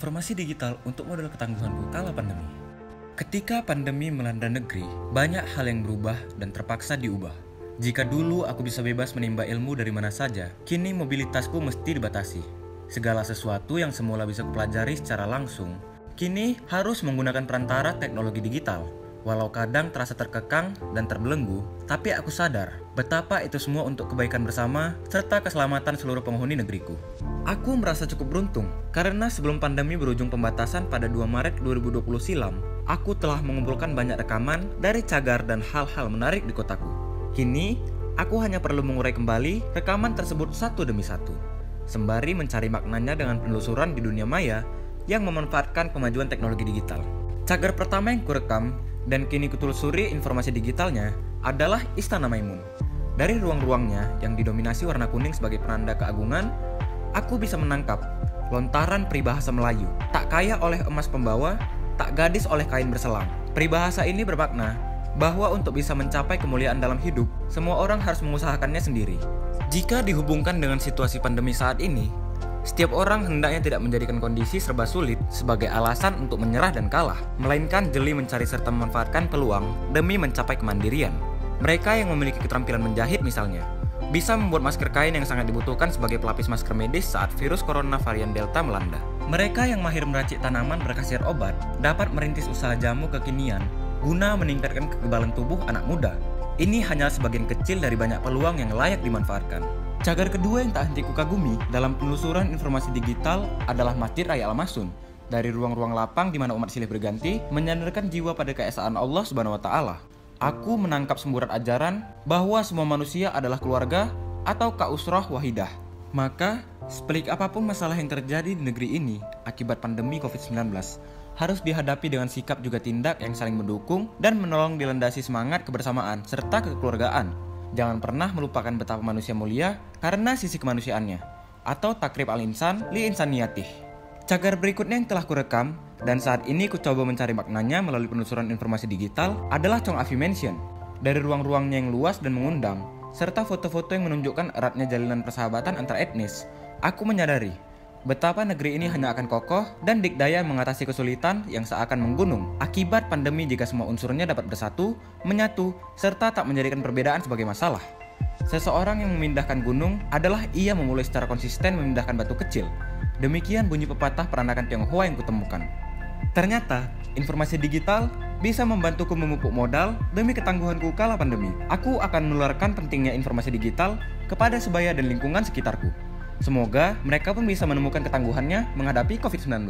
Informasi digital untuk modal ketangguhanku kala pandemi. Ketika pandemi melanda negeri, banyak hal yang berubah dan terpaksa diubah. Jika dulu aku bisa bebas menimba ilmu dari mana saja, kini mobilitasku mesti dibatasi. Segala sesuatu yang semula bisa kupelajari secara langsung, kini harus menggunakan perantara teknologi digital. Walau kadang terasa terkekang dan terbelenggu, tapi aku sadar betapa itu semua untuk kebaikan bersama serta keselamatan seluruh penghuni negeriku. Aku merasa cukup beruntung karena sebelum pandemi berujung pembatasan pada 2 Maret 2020 silam, aku telah mengumpulkan banyak rekaman dari cagar dan hal-hal menarik di kotaku. Kini, aku hanya perlu mengurai kembali rekaman tersebut satu demi satu, sembari mencari maknanya dengan penelusuran di dunia maya yang memanfaatkan kemajuan teknologi digital. Cagar pertama yang kurekam dan kini kutelusuri informasi digitalnya adalah Istana Maimun. Dari ruang-ruangnya yang didominasi warna kuning sebagai penanda keagungan, aku bisa menangkap lontaran peribahasa Melayu, tak kaya oleh emas pembawa, tak gadis oleh kain berselang. Peribahasa ini bermakna bahwa untuk bisa mencapai kemuliaan dalam hidup, semua orang harus mengusahakannya sendiri. Jika dihubungkan dengan situasi pandemi saat ini, setiap orang hendaknya tidak menjadikan kondisi serba sulit sebagai alasan untuk menyerah dan kalah, melainkan jeli mencari serta memanfaatkan peluang demi mencapai kemandirian. Mereka yang memiliki keterampilan menjahit misalnya, bisa membuat masker kain yang sangat dibutuhkan sebagai pelapis masker medis saat virus corona varian Delta melanda. Mereka yang mahir meracik tanaman berkhasiat obat, dapat merintis usaha jamu kekinian guna meningkatkan kekebalan tubuh anak muda. Ini hanya sebagian kecil dari banyak peluang yang layak dimanfaatkan. Cagar kedua yang tak henti kukagumi dalam penelusuran informasi digital adalah Masjid Raya Al-Masun. Dari ruang-ruang lapang di mana umat silih berganti, menyandarkan jiwa pada keesaan Allah Subhanahu wa Ta'ala. Aku menangkap semburat ajaran bahwa semua manusia adalah keluarga atau kausrah wahidah. Maka, sepelik apapun masalah yang terjadi di negeri ini akibat pandemi COVID-19, harus dihadapi dengan sikap juga tindak yang saling mendukung dan menolong dilandasi semangat kebersamaan serta kekeluargaan. Jangan pernah melupakan betapa manusia mulia karena sisi kemanusiaannya, atau takrib al-insan li insaniyatih. Cagar berikutnya yang telah kurekam dan saat ini ku coba mencari maknanya melalui penelusuran informasi digital adalah Chong Afi Mansion. Dari ruang-ruangnya yang luas dan mengundang, serta foto-foto yang menunjukkan eratnya jalinan persahabatan antar etnis, aku menyadari betapa negeri ini hanya akan kokoh dan dikdaya mengatasi kesulitan yang seakan menggunung akibat pandemi jika semua unsurnya dapat bersatu, menyatu, serta tak menjadikan perbedaan sebagai masalah. Seseorang yang memindahkan gunung adalah ia memulai secara konsisten memindahkan batu kecil. Demikian bunyi pepatah peranakan Tionghoa yang kutemukan. Ternyata, informasi digital bisa membantuku memupuk modal demi ketangguhanku kala pandemi. Aku akan menularkan pentingnya informasi digital kepada sebaya dan lingkungan sekitarku. Semoga mereka pun bisa menemukan ketangguhannya menghadapi COVID-19.